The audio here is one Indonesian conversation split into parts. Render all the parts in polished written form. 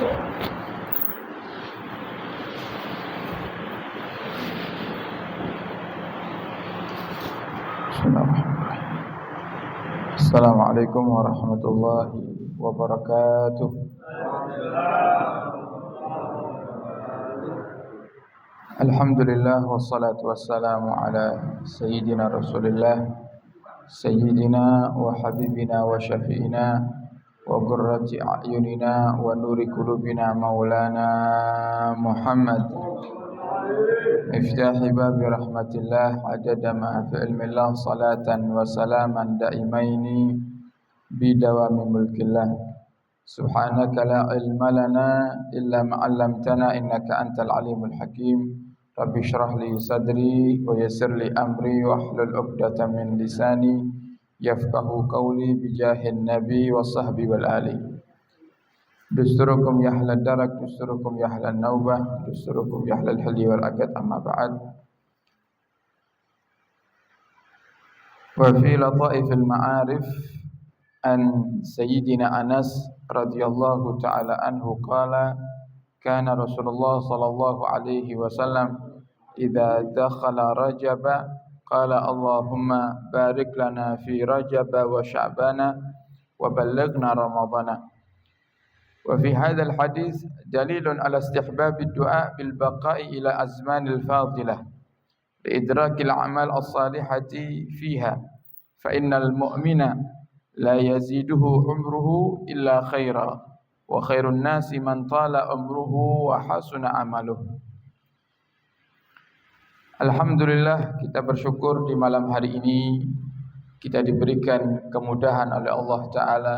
Bismillahirrahmanirrahim. Assalamualaikum warahmatullahi wabarakatuh. Alhamdulillah wassalatu wassalamu ala sayyidina Rasulillah sayyidina wa habibina wa syafi'ina wa qurrati a'yunina wa nuri qulubina maulana Muhammad Iftahi babi rahmatillah adada ma fi ilmillah salatan wa salaman daimaini bidawami mulkillah. Subhanaka la ilma lana illa ma 'allamtana innaka antal alimul hakim. Rabbi shrah li sadri wa yassir li amri wa hlul 'uqdatam min lisani yafqahu qawli bijahin nabi wa sahbi wal ali. Dusturukum ya ahlal darak, dusturukum ya ahlal naubah, dusturukum ya ahlal hilli wal akad, amma ba'd. Wa fi lataifil ma'arif an Sayyidina Anas radhiyallahu ta'ala anhu qala kana Rasulullah sallallahu alaihi wasallam idza dakhala Rajaba qala Allahumma barik lana fi Rajaba wa Sya'bana wa ballighna Ramadana. وفي هذا الحديث دليل على استحباب الدعاء بالبقاء إلى أزمان الفاضلة لإدراك الأعمال الصالحة فيها فإن المؤمن لا يزيده عمره إلا خيرا وخير الناس من طال عمره وحسن عمله. Alhamdulillah, kita bersyukur di malam hari ini kita diberikan kemudahan oleh Allah Ta'ala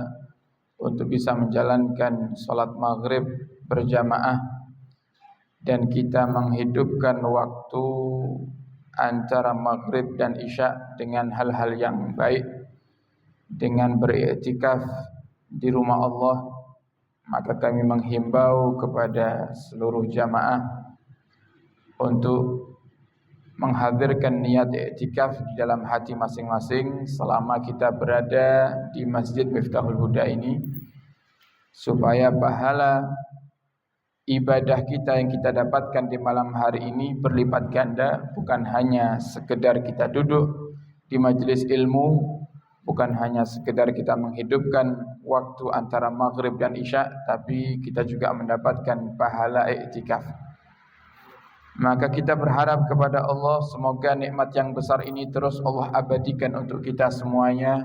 untuk bisa menjalankan salat maghrib berjamaah dan kita menghidupkan waktu antara maghrib dan isya dengan hal-hal yang baik, dengan beriktikaf di rumah Allah. Maka kami menghimbau kepada seluruh jamaah untuk menghadirkan niat iktikaf di dalam hati masing-masing selama kita berada di Masjid Miftahul Huda ini, supaya pahala ibadah kita yang kita dapatkan di malam hari ini berlipat ganda, bukan hanya sekedar kita duduk di majelis ilmu, bukan hanya sekedar kita menghidupkan waktu antara maghrib dan isya, tapi kita juga mendapatkan pahala iktikaf. Maka kita berharap kepada Allah semoga nikmat yang besar ini terus Allah abadikan untuk kita semuanya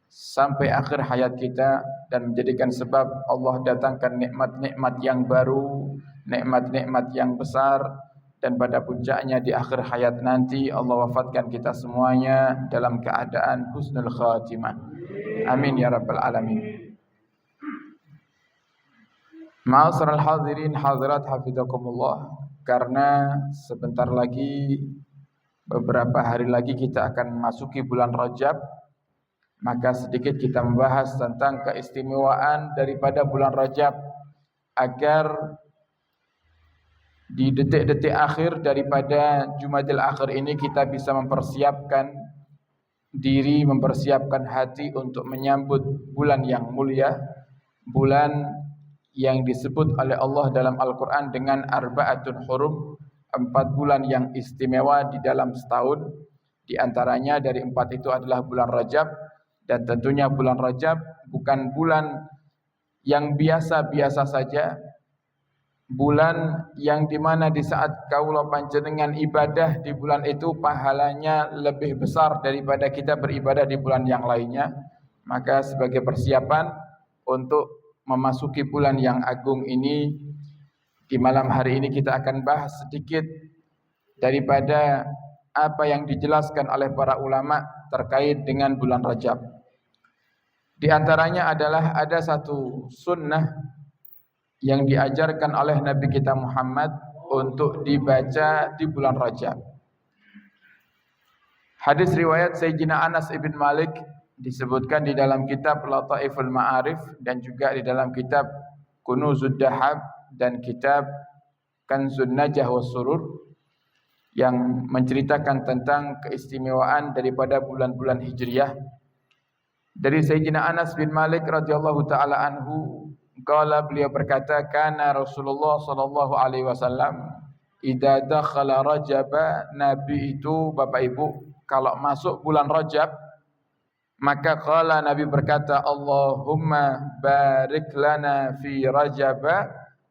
sampai akhir hayat kita dan menjadikan sebab Allah datangkan nikmat-nikmat yang baru, nikmat-nikmat yang besar, dan pada puncaknya di akhir hayat nanti Allah wafatkan kita semuanya dalam keadaan husnul khatimah. Amin ya rabbal alamin. Ma'asyiral hadirin hadirat hafizakumullah. Karena sebentar lagi, beberapa hari lagi kita akan memasuki bulan Rajab, maka sedikit kita membahas tentang keistimewaan daripada bulan Rajab agar di detik-detik akhir daripada Jumadil Akhir ini kita bisa mempersiapkan diri, mempersiapkan hati untuk menyambut bulan yang mulia, bulan yang disebut oleh Allah dalam Al-Quran dengan arba'atun hurum, 4 bulan yang istimewa di dalam setahun. Di antaranya dari 4 itu adalah bulan Rajab, dan tentunya bulan Rajab bukan bulan yang biasa-biasa saja, bulan yang dimana di saat kaula panjenengan ibadah di bulan itu pahalanya lebih besar daripada kita beribadah di bulan yang lainnya. Maka sebagai persiapan untuk memasuki bulan yang agung ini, di malam hari ini kita akan bahas sedikit daripada apa yang dijelaskan oleh para ulama terkait dengan bulan Rajab. Di antaranya adalah ada satu sunnah yang diajarkan oleh Nabi kita Muhammad untuk dibaca di bulan Rajab. Hadis riwayat Sayyidina Anas ibn Malik disebutkan di dalam kitab Lataiful Ma'arif dan juga di dalam kitab Kunuzud Dahab dan kitab Kanzun Najah was Surur, yang menceritakan tentang keistimewaan daripada bulan-bulan Hijriyah. Dari Sayyidina Anas bin Malik radhiyallahu taala anhu, Qala beliau berkata, kana Rasulullah sallallahu alaihi wasallam idza dakhala Rajab, Nabi itu Bapak Ibu kalau masuk bulan Rajab maka qala Nabi berkata, Allahumma barik lana fi Rajab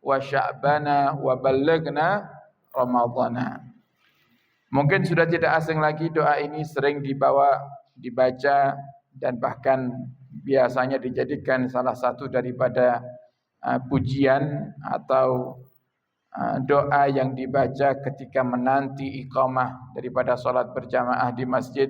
wa Sya'bana wa ballighna Ramadhana. Mungkin sudah tidak asing lagi doa ini, sering dibaca dan bahkan biasanya dijadikan salah satu daripada pujian atau doa yang dibaca ketika menanti iqamah daripada salat berjamaah di masjid.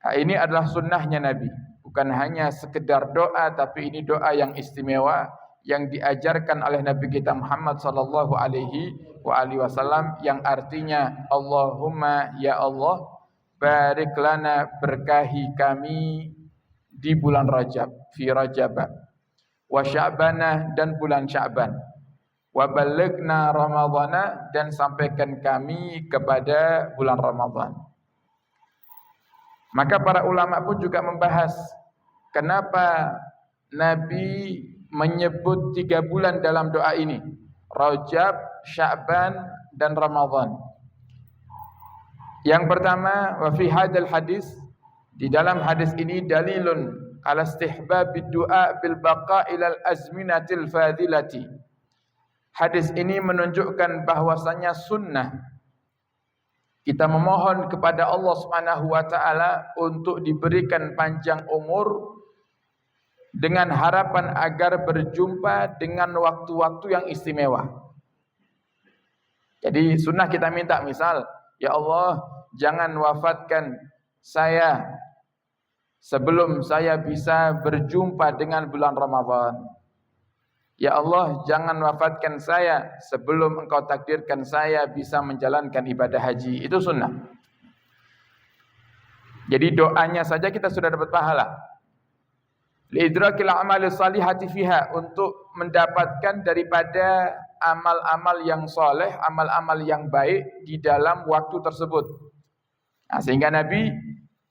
Ini adalah sunnahnya Nabi, bukan hanya sekedar doa, tapi ini doa yang istimewa yang diajarkan oleh Nabi kita Muhammad sallallahu alaihi wasallam, yang artinya Allahumma ya Allah barik lana, berkahi kami di bulan Rajab, fi Rajab, wa Sya'bana, dan bulan Sya'ban, wa ballighna Ramadhana, dan sampaikan kami kepada bulan Ramadan. Maka para ulama pun juga membahas kenapa Nabi menyebut 3 bulan dalam doa ini, Rajab, Sya'ban, dan Ramadan. Yang pertama, wa fi hadzal hadis, di dalam hadis ini dalilun ala istihbabid du'a bil baqa' ila al azminatil fadilati. Hadis ini menunjukkan bahwasanya sunnah kita memohon kepada Allah Subhanahu wa taala untuk diberikan panjang umur dengan harapan agar berjumpa dengan waktu-waktu yang istimewa. Jadi sunnah kita minta, misal, ya Allah, jangan wafatkan saya sebelum saya bisa berjumpa dengan bulan Ramadan. Ya Allah, jangan wafatkan saya sebelum Engkau takdirkan saya bisa menjalankan ibadah haji. Itu sunnah. Jadi doanya saja kita sudah dapat pahala. Liidrakil amali salihati fiha, untuk mendapatkan daripada amal-amal yang soleh, amal-amal yang baik di dalam waktu tersebut. Nah, sehingga Nabi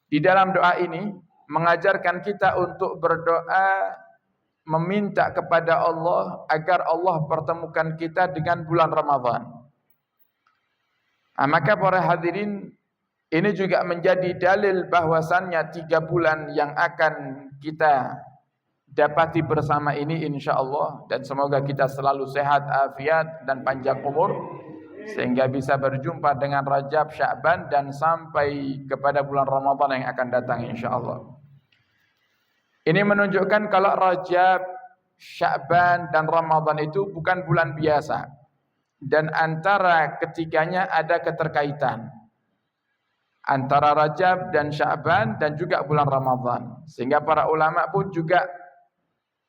di dalam doa ini mengajarkan kita untuk berdoa, meminta kepada Allah agar Allah pertemukan kita dengan bulan Ramadan. Nah, maka para hadirin, ini juga menjadi dalil bahwasannya 3 bulan yang akan kita dapati bersama ini insyaallah, dan semoga kita selalu sehat, afiat, dan panjang umur sehingga bisa berjumpa dengan Rajab, Sya'ban, dan sampai kepada bulan Ramadan yang akan datang insyaallah. Ini menunjukkan kalau Rajab, Sya'ban, dan Ramadan itu bukan bulan biasa, dan antara ketiganya ada keterkaitan antara Rajab dan Sya'ban dan juga bulan Ramadan, sehingga para ulama pun juga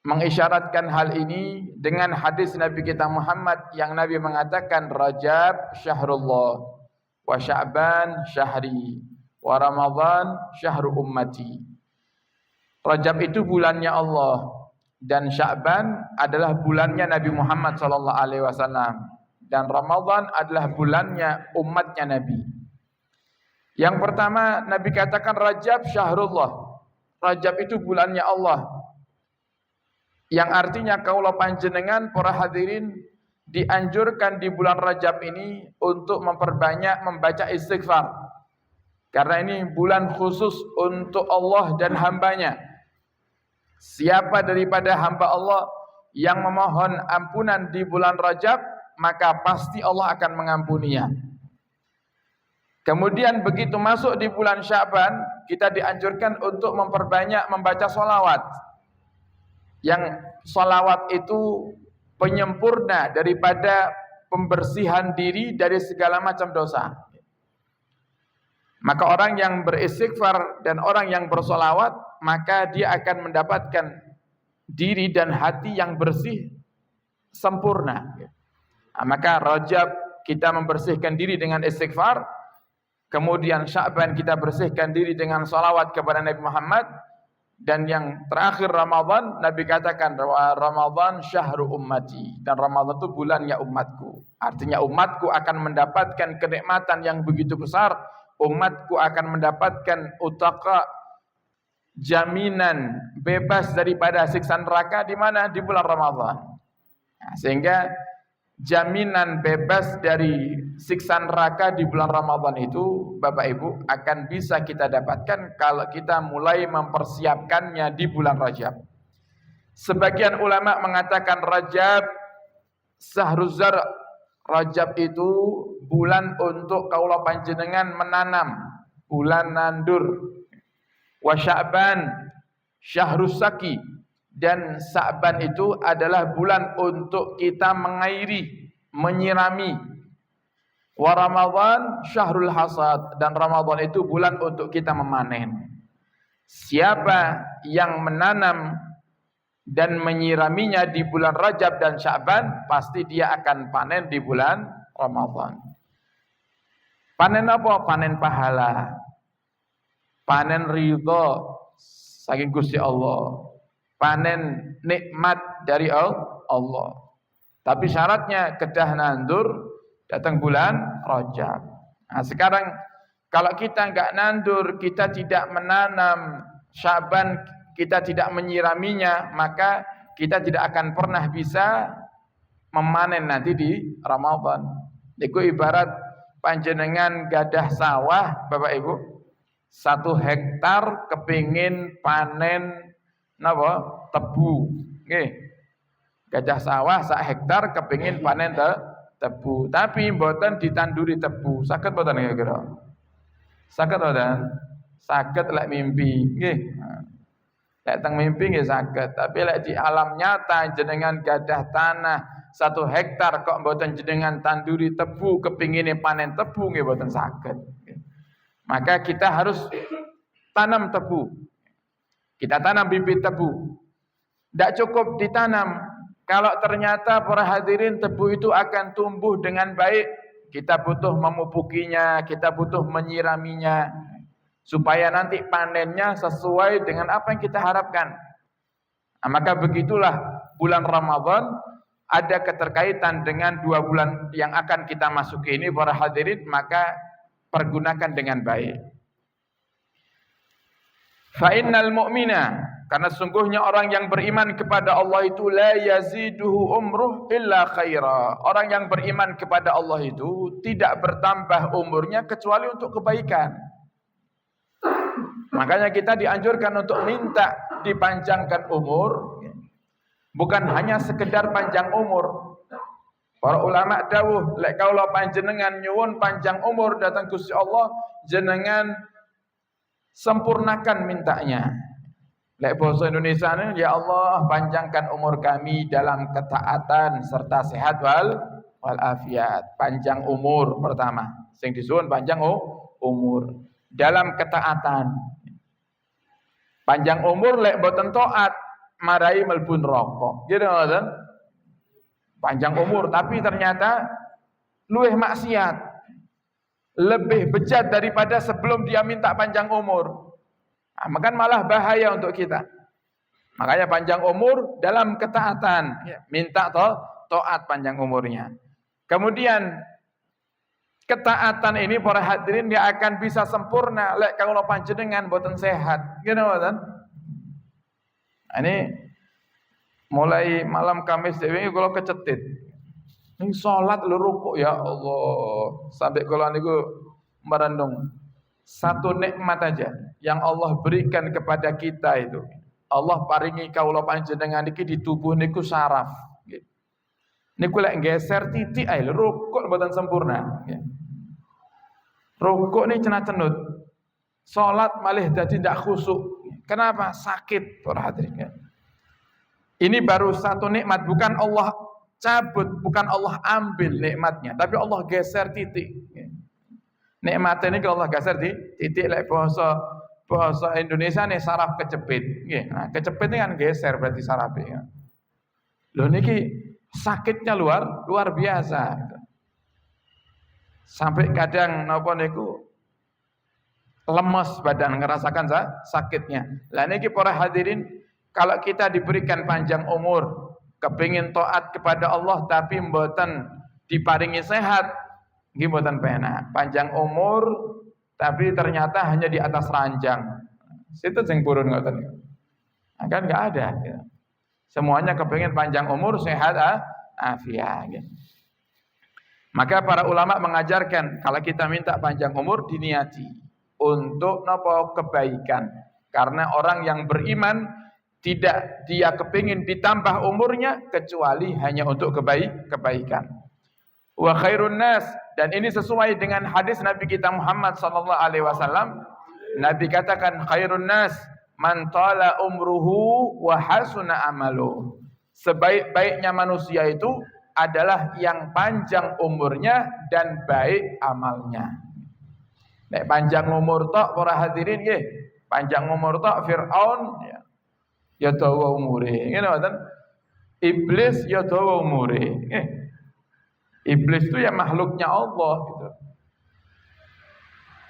mengisyaratkan hal ini dengan hadis Nabi kita Muhammad yang Nabi mengatakan, Rajab syahrullah, wa Sya'ban syahri, wa Ramadan syahru ummati. Rajab itu bulannya Allah, dan Sya'ban adalah bulannya Nabi Muhammad sallallahu alaihi wasallam, dan Ramadan adalah bulannya umatnya Nabi. Yang pertama Nabi katakan Rajab syahrullah. Rajab itu bulannya Allah, yang artinya kaulah panjenengan para hadirin dianjurkan di bulan Rajab ini untuk memperbanyak membaca istighfar, karena ini bulan khusus untuk Allah dan hambanya. Siapa daripada hamba Allah yang memohon ampunan di bulan Rajab, maka pasti Allah akan mengampuninya. Kemudian begitu masuk di bulan Sya'ban, kita dianjurkan untuk memperbanyak membaca sholawat. Yang sholawat itu penyempurna daripada pembersihan diri dari segala macam dosa. Maka orang yang beristighfar dan orang yang bersolawat, maka dia akan mendapatkan diri dan hati yang bersih sempurna. Nah, maka Rajab kita membersihkan diri dengan istighfar, kemudian Sya'ban kita bersihkan diri dengan salawat kepada Nabi Muhammad, dan yang terakhir Ramadan, Nabi katakan Ramadan syahru ummati, dan Ramadan itu bulannya umatku. Artinya umatku akan mendapatkan kenikmatan yang begitu besar, umatku akan mendapatkan utaqa, jaminan bebas daripada siksa neraka di mana? Di bulan Ramadan. Nah, sehingga jaminan bebas dari siksa neraka di bulan Ramadan itu Bapak Ibu akan bisa kita dapatkan kalau kita mulai mempersiapkannya di bulan Rajab. Sebagian ulama mengatakan Rajab Syahruz Zar', Rajab itu bulan untuk kaula panjenengan menanam, bulan nandur. Wa Sya'ban Syahrus Saki, dan Sya'ban itu adalah bulan untuk kita mengairi, menyirami. Wa Ramadan Syahrul Hasad, dan Ramadan itu bulan untuk kita memanen. Siapa yang menanam dan menyiraminya di bulan Rajab dan Sya'ban, pasti dia akan panen di bulan Ramadan. Panen apa? Panen pahala, panen ridha saking Gusti Allah, panen nikmat dari Allah. Tapi syaratnya kedah nandur datang bulan Rajab. Nah, sekarang kalau kita enggak nandur, kita tidak menanam, Sya'ban kita tidak menyiraminya, maka kita tidak akan pernah bisa memanen nanti di Ramadan. Itu ibarat panjenengan gadah sawah Bapak Ibu, 1 hektar kepingin panen napa? Tebu. Nggih. Gadah sawah 1 hektar kepingin panen tebu, tapi mboten ditanduri tebu. Saged mboten kira-kira? Saged mboten? Saged lek mimpi. Nggih. Lek teng mimpi nggih saged, tapi lek di alam nyata jenengan gadah tanah 1 hektar kok mboten jenengan tanduri tebu, kepingine panen tebu nggih mboten saged. Maka kita harus tanam tebu. Kita tanam bibit tebu. Tidak cukup ditanam. Kalau ternyata para hadirin tebu itu akan tumbuh dengan baik, kita butuh memupukinya, kita butuh menyiraminya, supaya nanti panennya sesuai dengan apa yang kita harapkan. Nah, maka begitulah bulan Ramadan ada keterkaitan dengan 2 bulan yang akan kita masuki ini para hadirin, maka pergunakan dengan baik. Fa innal mu'mina, karena sungguhnya orang yang beriman kepada Allah itu la yaziduhu umruh illa khaira. Orang yang beriman kepada Allah itu tidak bertambah umurnya kecuali untuk kebaikan. Makanya kita dianjurkan untuk minta dipanjangkan umur, bukan hanya sekedar panjang umur. Para ulama dawuh, lek kaula panjenengan nyuwun panjang umur datang Gusti Allah, jenengan sempurnakan mintanya. Lek bahasa Indonesia ini, ya Allah panjangkan umur kami dalam ketaatan serta sehat wal afiat. Panjang umur pertama, sing disuwun panjang umur dalam ketaatan. Panjang umur lek boten taat marai mlebu neraka. Gitu ngoten. Panjang umur tapi ternyata luweh maksiat. Lebih bejat daripada sebelum dia minta panjang umur. Nah, maka malah bahaya untuk kita. Makanya panjang umur dalam ketaatan, minta taat panjang umurnya. Kemudian ketaatan ini para hadirin dia akan bisa sempurna lek kalau panjenengan boten sehat. Gitu ngoten. Ini mulai malam Kamis dewe kula kecetit. Ning salat lho rukuk ya Allah. Sampai kula niku merendung. Satu nikmat aja yang Allah berikan kepada kita itu. Allah paringi kaula panjenengan iki di tubuh niku saraf. Niku lek geser titik ae rukuk mboten sempurna. Rukuk ini cenat-cenut. Salat malih dadi ndak khusyuk. Kenapa? Sakit para hadirin. Ini baru satu nikmat, bukan Allah cabut, bukan Allah ambil nikmatnya, tapi Allah geser titik. Nikmat ini kalau Allah geser di titik lek bahasa Indonesia nih saraf kecepit. Nah, kecepit ini kan geser berarti sarafnya. Loh niki sakitnya luar biasa. Sampai kadang napa niku lemes badan ngerasakan sakitnya. Lah niki para hadirin, kalau kita diberikan panjang umur, kepingin taat kepada Allah tapi mboten diparingi sehat, nggih mboten penak. Panjang umur tapi ternyata hanya di atas ranjang. Situ sing purun ngoten. Nah, kan enggak ada. Semuanya kepingin panjang umur, sehat afiah. Maka para ulama mengajarkan kalau kita minta panjang umur diniati untuk nopo kebaikan. Karena orang yang beriman tidak dia kepingin ditambah umurnya kecuali hanya untuk kebaikan. Wa khairun nas, dan ini sesuai dengan hadis Nabi kita Muhammad sallallahu alaihi wasallam. Nabi katakan khairun nas man tala umruhu wa hasuna amaluh. Sebaik-baiknya manusia itu adalah yang panjang umurnya dan baik amalnya. Nek panjang umur tok para hadirin nggih, panjang umur tok Firaun ya dawa umure. Ngene mboten? Iblis ya dawa umure. Iblis itu ya makhluknya Allah gitu.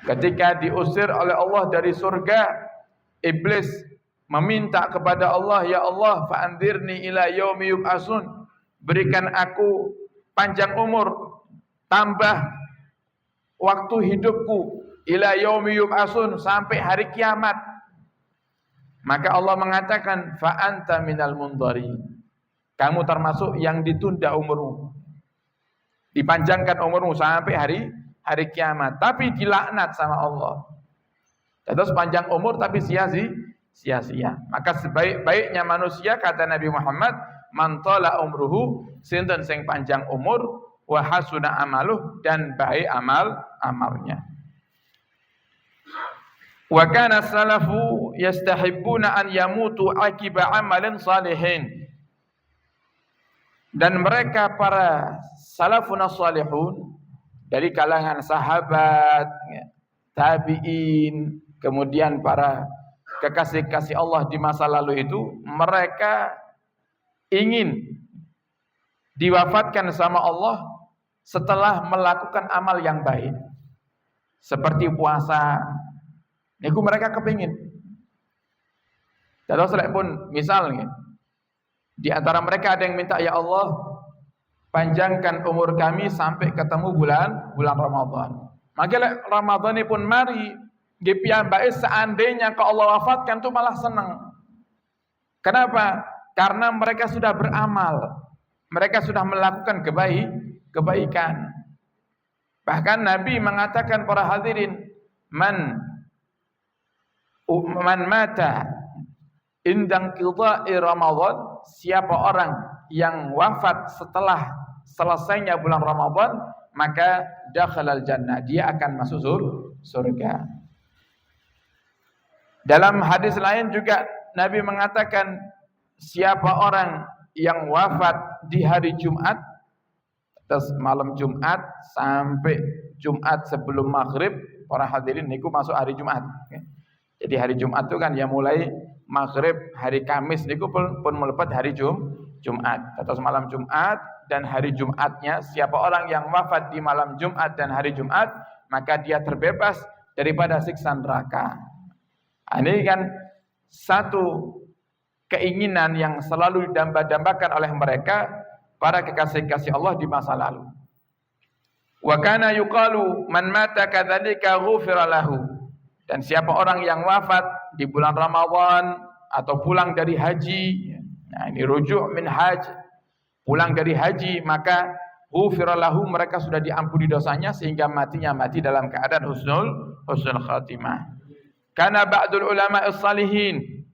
Ketika diusir oleh Allah dari surga, iblis meminta kepada Allah, ya Allah, fa'andirni ila yaumi yub'atsun. Berikan aku panjang umur, tambah waktu hidupku ila yaumi yub'atsun, sampai hari kiamat. Maka Allah mengatakan fa anta minal mundharin. Kamu termasuk yang ditunda umurmu. Dipanjangkan umurmu sampai hari kiamat, tapi dilaknat sama Allah. Terus panjang umur tapi sia-sia. Maka sebaik-baiknya manusia kata Nabi Muhammad, man tala umruhu, sinten sing panjang umur, wa hasuna amaluh, dan baik amalnya. Wa kana salafu yastahibbuna an yamutu akiba amalin salihin. Dan mereka para salafun salihun dari kalangan sahabat, tabi'in, kemudian para kekasih-kasih Allah di masa lalu itu, mereka ingin diwafatkan sama Allah setelah melakukan amal yang baik. Seperti puasa, niku mereka kepingin. Terus pun misalnya di antara mereka ada yang minta, ya Allah, panjangkan umur kami sampai ketemu bulan Ramadan. Maka Ramadan ini pun mari dipiyambai, seandainya ke Allah wafatkan tuh malah senang. Kenapa? Karena mereka sudah beramal, mereka sudah melakukan kebaikan. Bahkan Nabi mengatakan para hadirin, man mata indang qidha'i Ramadan, siapa orang yang wafat setelah selesainya bulan Ramadan, maka dakhalal jannah, dia akan masuk surga. Dalam hadis lain juga Nabi mengatakan, siapa orang yang wafat di hari Jumat, terus malam Jumat sampai Jumat sebelum maghrib, para hadirin niku masuk hari Jumat. Jadi hari Jumat itu kan ya mulai maghrib hari Kamis niku pun melepat hari Jumat. Terus malam Jumat dan hari Jumatnya, siapa orang yang wafat di malam Jumat dan hari Jumat, maka dia terbebas daripada siksa neraka. Ini kan satu keinginan yang selalu didamba-dambakan oleh mereka para kekasih-kasih Allah di masa lalu. Wa kana yuqalu man mata kadzalika ghufira lahu. Dan siapa orang yang wafat di bulan Ramadan atau pulang dari haji, nah ini rujuk min haj, pulang dari haji, maka ghufira lahu, mereka sudah diampuni dosanya sehingga matinya mati dalam keadaan husnul khatimah. Kana ba'dul ulama as-salihin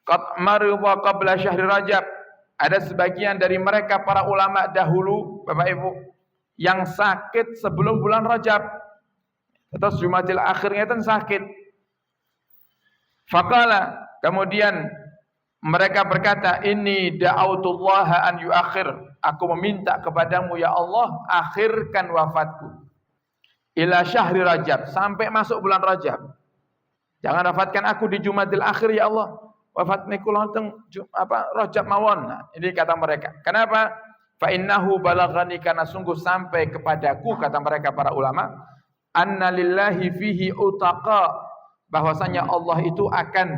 qad marida qabla syahri Rajab. Ada sebagian dari mereka para ulama dahulu, Bapak Ibu, yang sakit sebelum bulan Rajab. Terus Jumadil akhirnya itu sakit. Faqala, kemudian mereka berkata, inni da'autullaha an yuakhir. Aku meminta kepadamu ya Allah, akhirkan wafatku ila syahri Rajab, sampai masuk bulan Rajab. Jangan wafatkan aku di Jumadil akhir ya Allah. Wafat niku lonteng Rajab mawon. Nah, ini kata mereka. Kenapa? Fa innahu balaghani, karena sungguh sampai kepadaku, kata mereka para ulama, anna lillahi fihi utaqa, bahwasanya Allah itu akan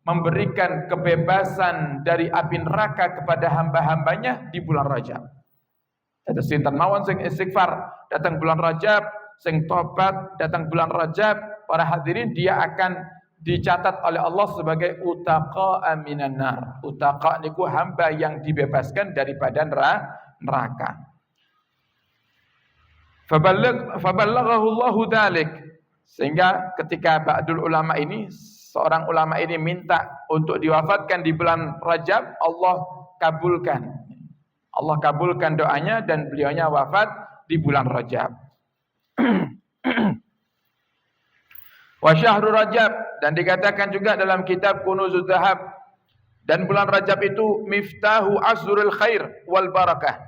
memberikan kebebasan dari api neraka kepada hamba-hambanya di bulan Rajab. Ada sinten mawon sing istighfar datang bulan Rajab, sing tobat datang bulan Rajab, para hadirin, dia akan dicatat oleh Allah sebagai utaqa minan nar. Utaqa niku hamba yang dibebaskan daripada neraka. Faballaghahu Allahu dzalik, sehingga ketika ba'dul ulama ini, seorang ulama ini minta untuk diwafatkan di bulan Rajab, Allah kabulkan. Allah kabulkan doanya dan beliaunya wafat di bulan Rajab. Wa syahrul Rajab, dan dikatakan juga dalam kitab Kunuzuz Zahab, dan bulan Rajab itu miftahu asrul khair wal barakah.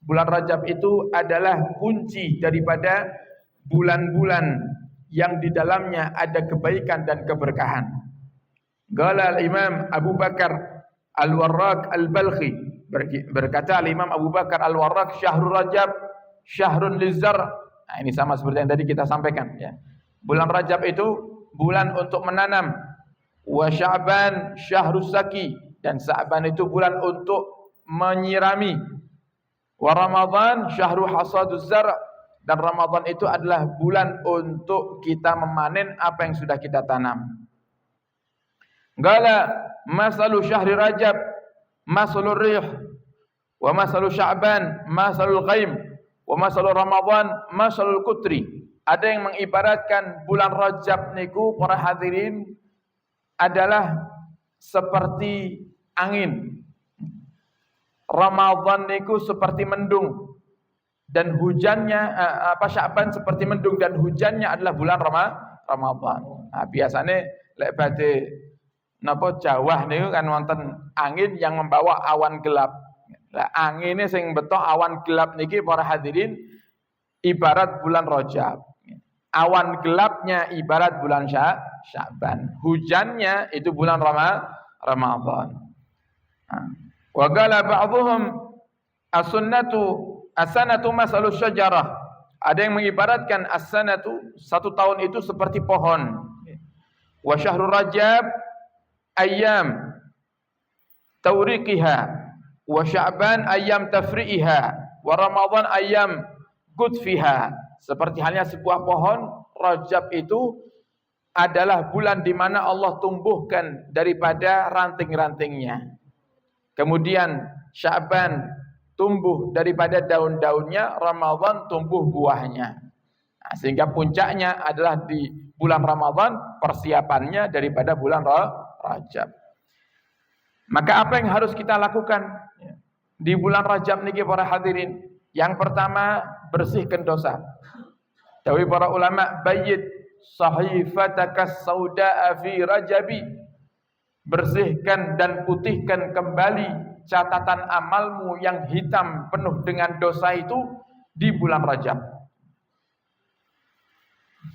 Bulan Rajab itu adalah kunci daripada bulan-bulan yang di dalamnya ada kebaikan dan keberkahan. Qala al-Imam Abu Bakar Al-Warraq Al-Balkhi, berkata al-Imam Abu Bakar Al-Warraq, syahrul Rajab syahrun lizar. Nah, ini sama seperti yang tadi kita sampaikan ya. Bulan Rajab itu bulan untuk menanam. Wa Sya'ban syahrus saki, dan Sya'ban itu bulan untuk menyirami. Wa Ramadan syahru hasaduz zar', dan Ramadan itu adalah bulan untuk kita memanen apa yang sudah kita tanam. Qala masalu syahri Rajab masalur rih, wa masalu Sya'ban masalul ghaim, wa masalu Ramadan masalul kutri. Ada yang mengibaratkan bulan Rajab niku para hadirin adalah seperti angin. Ramadan niku seperti mendung, dan hujannya Sya'ban seperti mendung, dan hujannya adalah bulan Ramadan. Nah, biasanya lek badhe napa Jawa niku kan wonten angin yang membawa awan gelap. Lah angine sing betok awan gelap niki para hadirin ibarat bulan Rajab. Awan gelapnya ibarat bulan Sya'ban. Hujannya itu bulan Ramadan. Wa qala ba'dhum as-sanatu masalus syajarah. Ada yang mengibaratkan as-sanatu, satu tahun itu seperti pohon. Wa syahrul Rajab ayyam tawriqiha, wa Sya'ban ayyam tafri'iha, wa Ramadan ayyam qutfiha. Seperti halnya sebuah pohon, Rajab itu adalah bulan di mana Allah tumbuhkan daripada ranting-rantingnya. Kemudian Sya'ban tumbuh daripada daun-daunnya, Ramadan tumbuh buahnya. Nah, sehingga puncaknya adalah di bulan Ramadan, persiapannya daripada bulan Rajab. Maka apa yang harus kita lakukan di bulan Rajab niki para hadirin? Yang pertama, bersihkan dosa. Dari para ulama, bayyid sahifataka sauda'a fi rajabi. Bersihkan dan putihkan kembali catatan amalmu yang hitam penuh dengan dosa itu di bulan Rajab.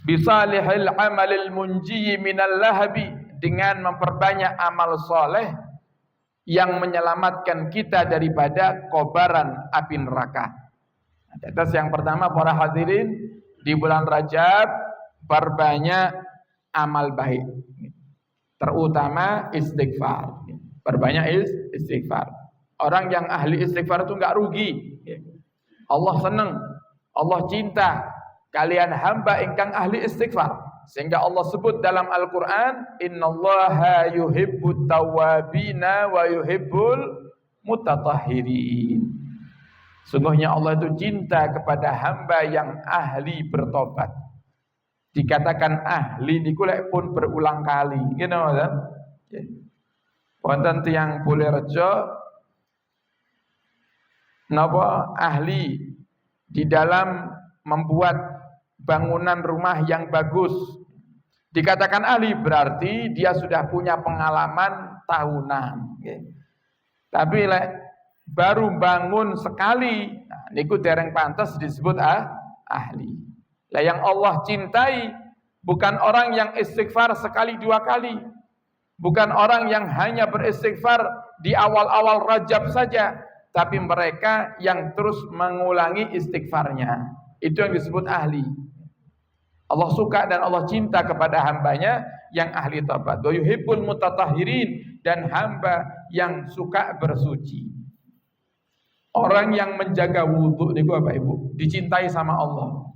Bisalihil amalil munji minal lahabi, dengan memperbanyak amal soleh yang menyelamatkan kita daripada kobaran api neraka. Atas yang pertama para hadirin, di bulan Rajab perbanyak amal baik, terutama istighfar. Perbanyak istighfar. Orang yang ahli istighfar itu enggak rugi. Allah senang, Allah cinta kalian hamba ingkang ahli istighfar. Sehingga Allah sebut dalam Al-Qur'an, innallaha yuhibbut tawwabina wa yuhibbul mutatahhirin. Sungguhnya Allah itu cinta kepada hamba yang ahli bertobat. Dikatakan ahli niku lek pun berulang kali. Ngene mboten? Nggih. Wonten tiyang Bulerejo napa ahli di dalam membuat bangunan rumah yang bagus. Dikatakan ahli berarti dia sudah punya pengalaman tahunan. Nggih. Tapi lek baru bangun sekali, nah, niku dereng pantas disebut ahli. Lah yang Allah cintai bukan orang yang istighfar sekali dua kali, bukan orang yang hanya beristighfar di awal-awal Rajab saja, tapi mereka yang terus mengulangi istighfarnya. Itu yang disebut ahli. Allah suka dan Allah cinta kepada hambanya yang ahli taubat. Wa yuhibbul mutatahhirin, dan hamba yang suka bersuci. Orang yang menjaga wudhu niku Bapak Ibu dicintai sama Allah.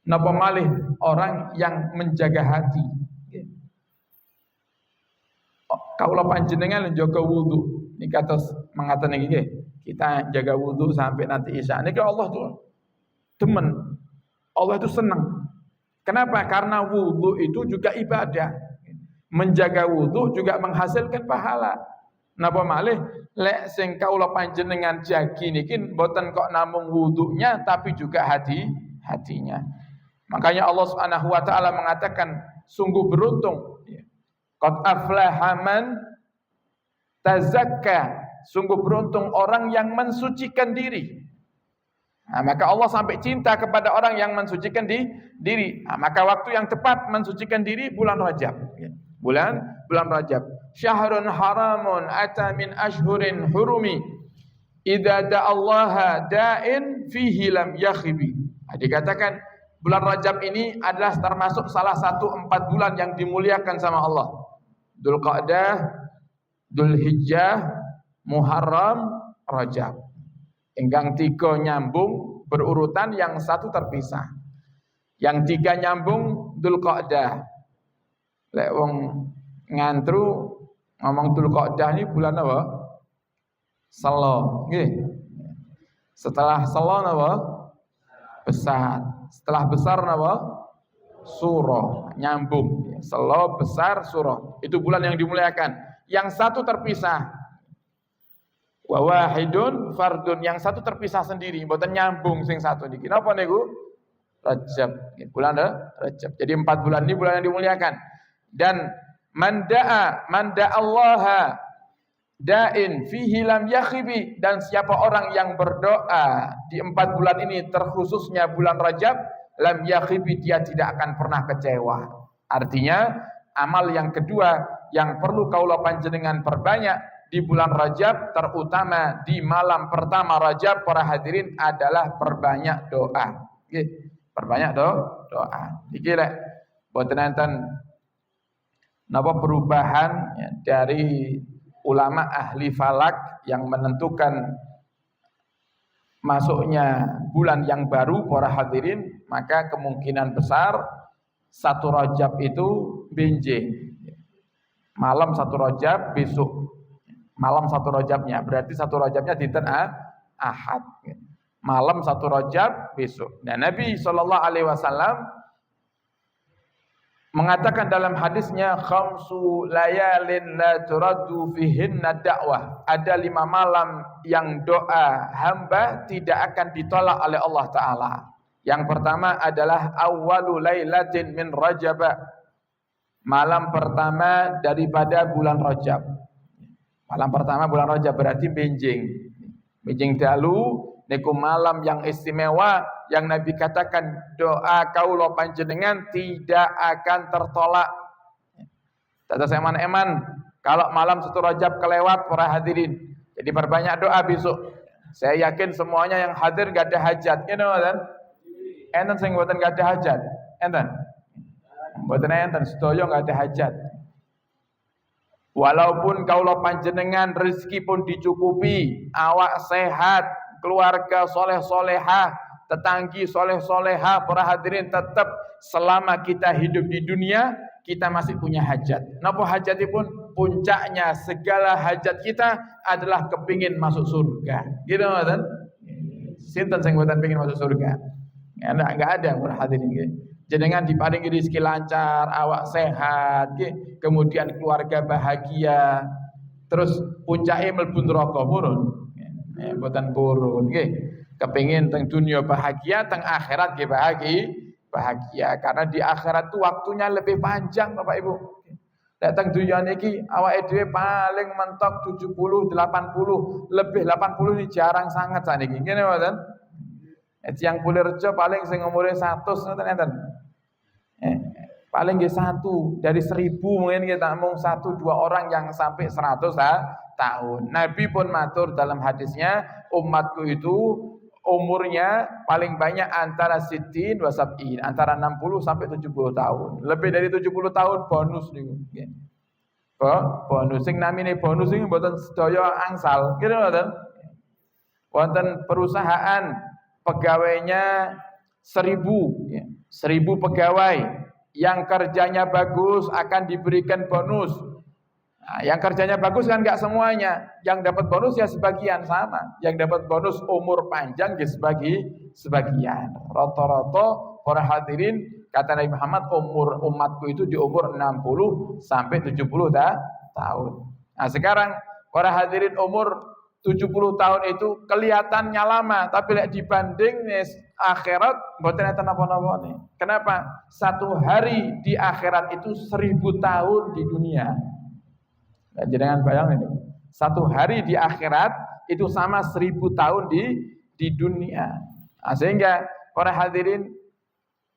Napa malih orang yang menjaga hati. Kaula panjenengan njaga wudhu niki kados mangaten niki nggih. kita jaga wudu sampai nanti isya. Ini Allah tuh demen, Allah itu senang. Kenapa? Karena wudu itu juga ibadah. Menjaga wudu juga menghasilkan pahala. Napa malih lek sing kaula panjenengan jagi niki mboten kok namung wudunya tapi juga hatinya. Makanya Allah Subhanahu wa taala mengatakan sungguh beruntung. Qad aflaha man tazakka. Sungguh beruntung orang yang mensucikan diri. Nah, maka Allah sampai cinta kepada orang yang mensucikan diri. Nah, maka waktu yang tepat mensucikan diri bulan Rajab. Bulan Rajab. Syahrun haramun ata min ashhurin hurumi. Idza da'allaha da'in fihi lam yakhibi. Nah, dikatakan bulan Rajab ini adalah termasuk salah satu 4 bulan yang dimuliakan sama Allah. Dzulqa'dah, Dzulhijjah, Muharram, Rajab. Enggang 3 nyambung berurutan, yang 1 terpisah. Yang 3 nyambung Dzulqa'dah. Lek wong ngantru ngomong Dzulqa'dah ini bulan apa? Selo, nggih. Setelah Selo napa? Besar. Setelah besar napa? Suro, nyambung. Selo, besar, Suro. Itu bulan yang dimuliakan. Yang 1 terpisah. Wa wahidun fardun, yang 1 terpisah sendiri, mboten nyambung sing 1 niki. Napa niku? Rajab. Bulan Rajab. Jadi 4 bulan ini bulan yang dimuliakan. Dan man da'allaha da'in fihi lam yakhibi, dan siapa orang yang berdoa di 4 bulan ini terkhususnya bulan Rajab, lam yakhibi, dia tidak akan pernah kecewa. Artinya amal yang kedua yang perlu kaula panjenengan perbanyak di bulan Rajab, terutama di malam pertama Rajab, para hadirin, adalah perbanyak doa. Nggih, perbanyak doa. Iki lek boten enten napa perubahan ya, dari ulama ahli falak yang menentukan masuknya bulan yang baru, para hadirin, maka kemungkinan besar 1 Rajab itu benjing. Malam 1 Rajab, besok malam 1 Rajabnya, berarti 1 Rajabnya dinten Ahad. Malam 1 Rajab besok. Nah, Nabi SAW mengatakan dalam hadisnya, khamsu layalin la turaddu fihinna da'wah. Ada 5 malam yang doa hamba tidak akan ditolak oleh Allah Ta'ala. Yang pertama adalah awwalu lailatin min Rajab. Malam pertama daripada bulan Rajab. Malam pertama bulan Rajab berarti benjing. Benjing dalu niku malam yang istimewa yang Nabi katakan doa kaula panjenengan tidak akan tertolak. Tetes eman-eman kalau malam 1 Rajab kelewat, para hadirin. Jadi perbanyak doa besok. Saya yakin semuanya yang hadir enggak ada hajat, you know kan? Enten sing mboten enggak ada hajat. Enten. Mboten enten sedaya enggak ada hajat. Walaupun kaulah panjenengan rezeki pun dicukupi, awak sehat, keluarga soleh-solehah, tetanggi soleh-solehah, para hadirin, tetap selama kita hidup di dunia, kita masih punya hajat. Napa hajatipun? Puncaknya segala hajat kita adalah kepingin masuk surga. Gitu kan? Sinten sing mboten pengin masuk surga? Enggak ada, para hadirin nggih. Jenengan diparingi rezeki lancar, awak sehat, kemudian keluarga bahagia, terus puncake mlebu neraka purun. Mboten purun nggih. Kepengin teng dunia bahagia, teng akhirat nggih bahagia. Karena di akhirat itu waktunya lebih panjang, Bapak Ibu. Nek teng dunia niki awake dhewe paling mentok 70, 80, lebih 80 ini jarang sangat saniki. Ngene mboten? Yang Pulirjo paling sing umure 100 ngoten enten. Paling nggih 1 dari 1000 mungkin kita mung 1-2 orang yang sampai 100 tahun. Nabi pun matur dalam hadisnya, umatku itu umurnya paling banyak antara sitin wa sab'in, antara 60 sampai 70 tahun. Lebih dari 70 tahun bonus niku nggih. Bonus sing namine bonus iki mboten sedaya angsal, kira mboten. Wonten perusahaan pegawainya 1000 ya. 1000 pegawai yang kerjanya bagus akan diberikan bonus. Nah, yang kerjanya bagus kan nggak semuanya. Yang dapat bonus ya sebagian sama. Yang dapat bonus umur panjang ya sebagian. Rata-rata para hadirin kata Nabi Muhammad umur umatku itu di umur 60 sampai 70 tahun. Nah, sekarang para hadirin umur 70 tahun itu kelihatannya lama, tapi lihat dibanding akhirat mboten enten apa-apa nih. Kenapa? Satu hari di akhirat itu 1000 tahun di dunia. Nah, jangan bayangin itu. Satu hari di akhirat itu sama 1000 tahun di dunia. Nah, sehingga para hadirin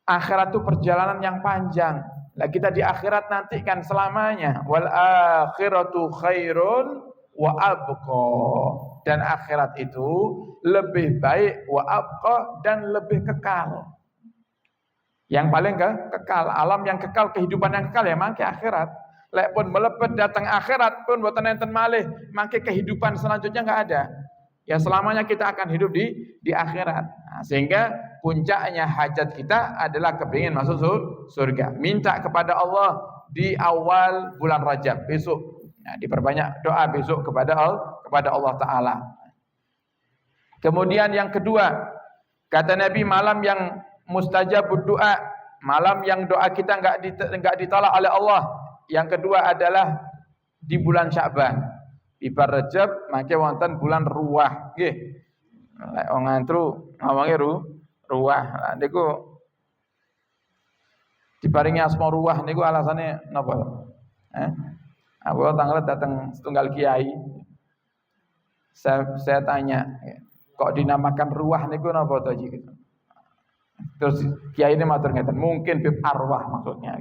akhirat itu perjalanan yang panjang. Nah, kita di akhirat nanti kan selamanya. Wal akhiratu khairun wa abqa. Dan akhirat itu lebih baik wa abqa dan lebih kekal. Yang paling kekal, alam yang kekal, kehidupan yang kekal ya mangke akhirat. Lek pun melepet datang akhirat pun boten enten malih, mangke kehidupan selanjutnya enggak ada. Ya selamanya kita akan hidup di akhirat. Nah, sehingga puncaknya hajat kita adalah kepingin masuk surga. Minta kepada Allah di awal bulan Rajab besok. Nah, diperbanyak doa besok kepada Allah Ta'ala. Kemudian yang kedua, kata Nabi malam yang mustajabud doa, malam yang doa kita enggak ditolak oleh Allah. Yang kedua adalah di bulan Sya'ban. Ibar Rajab mangke wonten bulan Ruwah nggih. Lek wong ngantru ngawange Ruwah. Niku diparingi asma Ruwah niku alasane napa? Aku tanglet datang setunggal kiai. Saya tanya, kok dinamakan Ruwah niku napa to iki? Terus kiai ini matur ngeten, mungkin bib arwah maksudnya.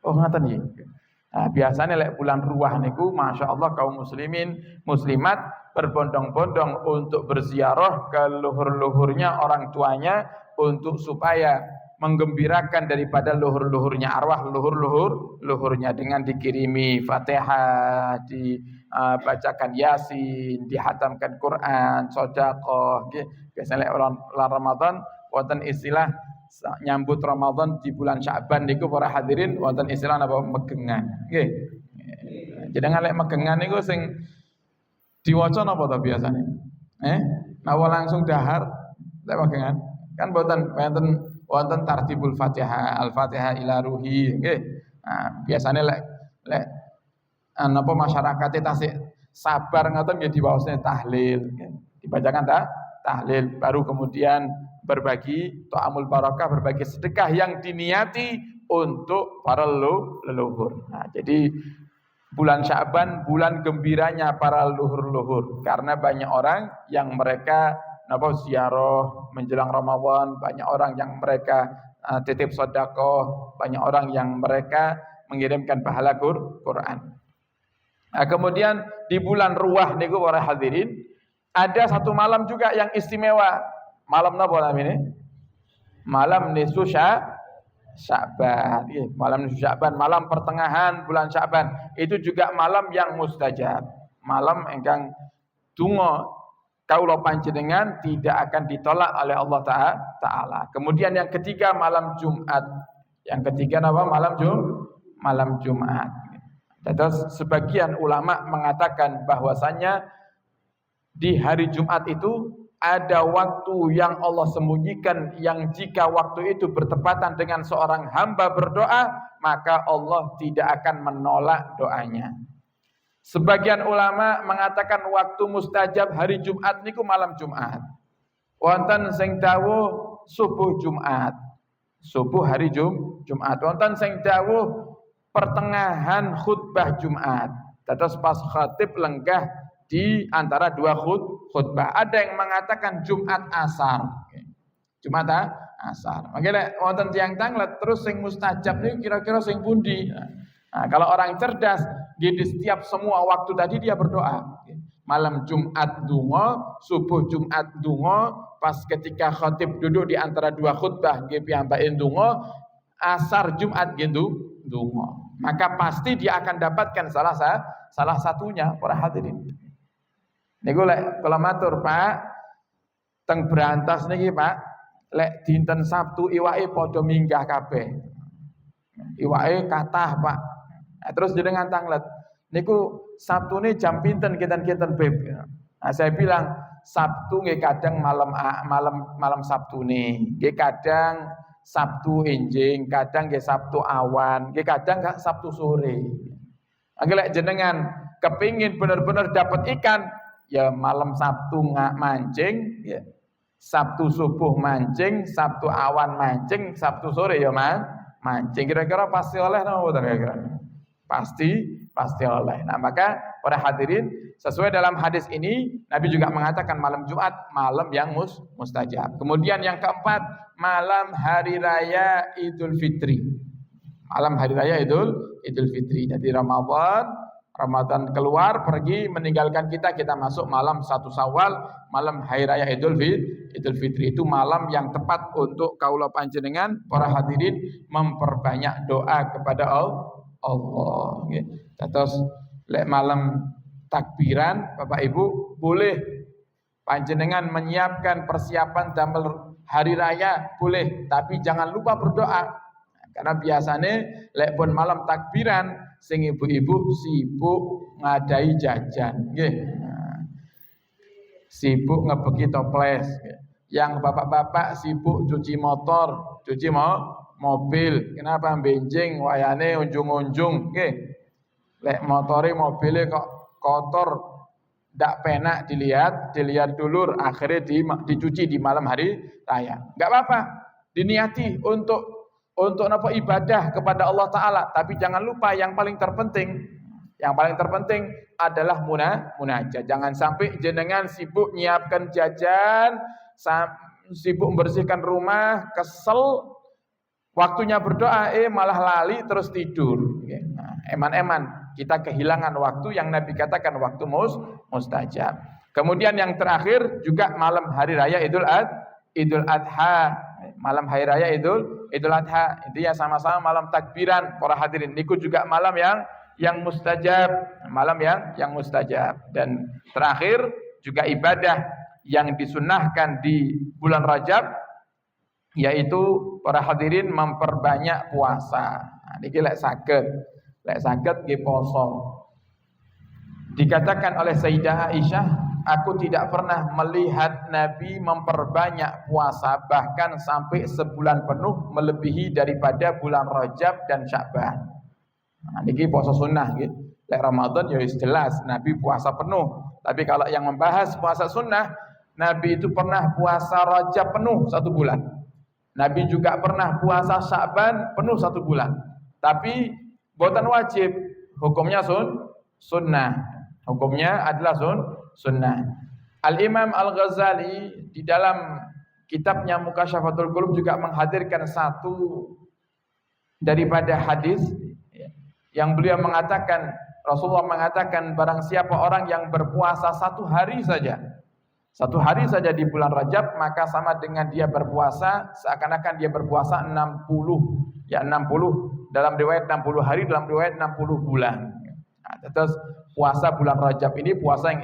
Oh ngaten iki. Nah, biasanya lek bulan Ruwah niku Masya Allah kaum muslimin muslimat berbondong-bondong untuk berziarah ke luhur-luhurnya orang tuanya untuk supaya menggembirakan daripada luhur-luhurnya arwah luhurnya dengan dikirimi Fatihah, dibacakan Yasin, dihatamkan Quran, sedekah. Biasanya lek bulan Ramadan wonten istilah nyambut Ramadan di bulan Sya'ban niku para hadirin wonten istilah napa megengan. Nggih. Jenengan lek megengan niku sing diwaca napa to biasane? Napa langsung dahar lek megengan? Kan mboten wonten tartibul Fatihah, Al-Fatihah ila ruhi, nggih. Nah, biasane lek napa masyarakat tasik sabar ngoten nggih diwaosne tahlil, nggih. Dibacakan tahlil baru kemudian berbagi ta'amul barakah, berbagi sedekah yang diniati untuk para leluhur. Nah, jadi bulan Sya'ban bulan gembiranya para leluhur-leluhur karena banyak orang yang mereka ziarah menjelang Ramadan, banyak orang yang mereka titip sedekah, banyak orang yang mereka mengirimkan pahala Quran. Nah, kemudian di bulan Ruwah niku para hadirin ada satu malam juga yang istimewa. Malam napa namanya? Malam nisfu Sya'ban. Malam nisfu Sya'ban, malam pertengahan bulan Sya'ban. Itu juga malam yang mustajab. Malam ingkang donga kaula panjenengan tidak akan ditolak oleh Allah Ta'ala. Kemudian yang ketiga malam Jumat. Yang ketiga apa? Malam Jumat. Terus sebagian ulama mengatakan bahwasannya di hari Jumat itu ada waktu yang Allah sembunyikan yang jika waktu itu bertepatan dengan seorang hamba berdoa maka Allah tidak akan menolak doanya. Sebagian ulama mengatakan waktu mustajab hari Jumat niku malam Jumat. Wonten sing dawuh subuh Jumat. Subuh hari Jumat. Wonten sing dawuh pertengahan khutbah Jumat. Terus pas khatib lenggah di antara dua khutbah. Ada yang mengatakan Jumat asar. Jumat asar. Makanya wonten tiyang tanglet terus sing mustajab niku kira-kira sing pundi? Nah, kalau orang cerdas, di setiap semua waktu tadi dia berdoa. Malam Jumat dungo, subuh Jumat dungo, pas ketika khatib duduk di antara dua khutbah nggih piyambaken dungo, asar Jumat gitu dungo. Maka pasti dia akan dapatkan salah satunya para hadirin. Niku lek kula matur Pak, teng Brantas niki Pak, lek dinten Sabtu iwake padha minggah kabeh. Iwake kathah Pak. Nah, terus jenengan tanglet, Niku Sabtu ini jam pinten kinten beb. Nah, saya bilang Sabtu nggih kadang malam Sabtu nih, nggih kadang Sabtu enjing, kadang nggih Sabtu awan, nggih kadang gak Sabtu sore. Lek jenengan kepingin bener-bener dapat ikan, ya malam Sabtu nggak mancing, ya. Sabtu subuh mancing, Sabtu awan mancing, Sabtu sore ya mancing. Kira-kira pasti oleh napa mboten kira-kira? Pasti oleh. Nah, maka para hadirin, sesuai dalam hadis ini Nabi juga mengatakan malam Jumat malam yang mustajab. Kemudian yang keempat, malam hari raya Idul Fitri. Malam hari raya Idul Fitri. Jadi Ramadan keluar pergi meninggalkan kita masuk malam 1 Syawal, malam hari raya Idul Fitri. Itu malam yang tepat untuk kaula panjenengan para hadirin memperbanyak doa kepada Allah. Terus lek malam takbiran Bapak Ibu boleh panjenengan menyiapkan persiapan damel hari raya boleh, tapi jangan lupa berdoa. Karena biasanya lek pun malam takbiran sing ibu-ibu sibuk ngadai jajan, nggih. Sibuk ngebeki toples. Yang bapak-bapak sibuk cuci motor, cuci mobil. Kenapa benjing wayane unjung-unjung, nggih. Lek motore mobile kok kotor, ndak penak dilihat dulur, akhirnya dicuci di malam hari raya. Enggak apa-apa, diniati untuk napa ibadah kepada Allah Ta'ala. Tapi jangan lupa yang paling terpenting adalah munajat. Jangan sampai jenengan sibuk nyiapkan jajan, sibuk membersihkan rumah, kesel, waktunya berdoa malah lali terus tidur. Nah, eman-eman kita kehilangan waktu yang Nabi katakan waktu mustajab. Kemudian yang terakhir juga malam hari raya Idul Adha. Malam hari raya Idul Adha, intinya sama-sama malam takbiran para hadirin. Niku juga malam yang mustajab, malam yang mustajab. Dan terakhir juga ibadah yang disunnahkan di bulan Rajab, yaitu para hadirin memperbanyak puasa. Nah, niki lek saged nggih poso. Dikatakan oleh Sayyidah Aisyah, aku tidak pernah melihat Nabi memperbanyak puasa bahkan sampai sebulan penuh melebihi daripada bulan Rajab dan Sya'ban. Nah, niki puasa sunnah gitu. Lek Ramadan ya jelas Nabi puasa penuh. Tapi kalau yang membahas puasa sunnah, Nabi itu pernah puasa Rajab penuh 1 bulan. Nabi juga pernah puasa Sya'ban penuh 1 bulan. Tapi boten wajib, hukumnya sunnah. Hukumnya adalah sunnah. Al-Imam Al-Ghazali di dalam kitabnya Mukasyafatul Qulub juga menghadirkan satu daripada hadis yang beliau mengatakan, Rasulullah mengatakan barang siapa orang yang berpuasa 1 hari saja di bulan Rajab, maka sama dengan dia berpuasa seakan-akan dia berpuasa 60 dalam riwayat 60 hari, dalam riwayat 60 bulan. Nah, terus puasa bulan Rajab ini puasa yang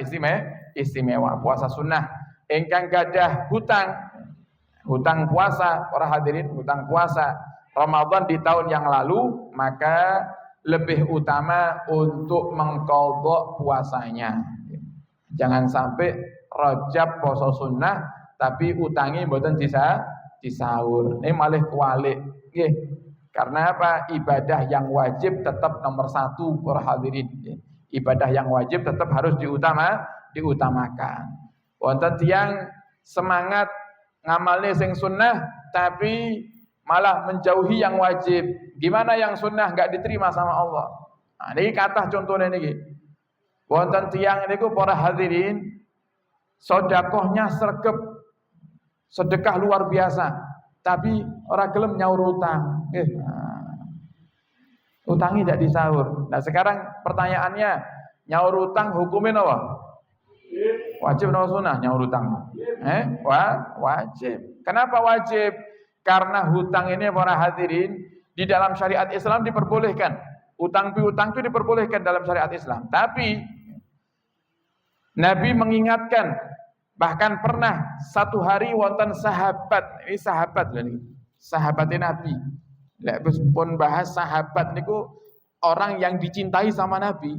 istimewa, puasa sunnah. Engkang gadah hutang puasa, para hadirin, hutang puasa Ramadan di tahun yang lalu, maka lebih utama untuk mengqadha puasanya. Jangan sampai Rajab poso sunnah tapi utangi mboten disaur. Ini malah kualik. Nggih. Karena apa? Ibadah yang wajib tetap nomor 1 para hadirin. Ibadah yang wajib tetap harus diutamakan. Wonten tiyang semangat ngamalne sing sunnah tapi malah menjauhi yang wajib. Gimana yang sunnah enggak diterima sama Allah? Nah, niki kathah contohnya niki. Wonten tiyang niku para hadirin sedekahnya sregep. Sedekah luar biasa, tapi ora gelem nyaur utang. Utangi tidak disaur. Nah, sekarang pertanyaannya, nyaur utang hukumnya apa? Wajib atau sunnah nyaur utang? Wajib. Kenapa wajib? Karena hutang ini para hadirin di dalam syariat Islam diperbolehkan. Utang piutang itu diperbolehkan dalam syariat Islam. Tapi Nabi mengingatkan, bahkan pernah 1 hari wonten sahabat, ini sahabat loh ini, sahabatnya Nabi. Lek pun bahas sahabat niku orang yang dicintai sama Nabi.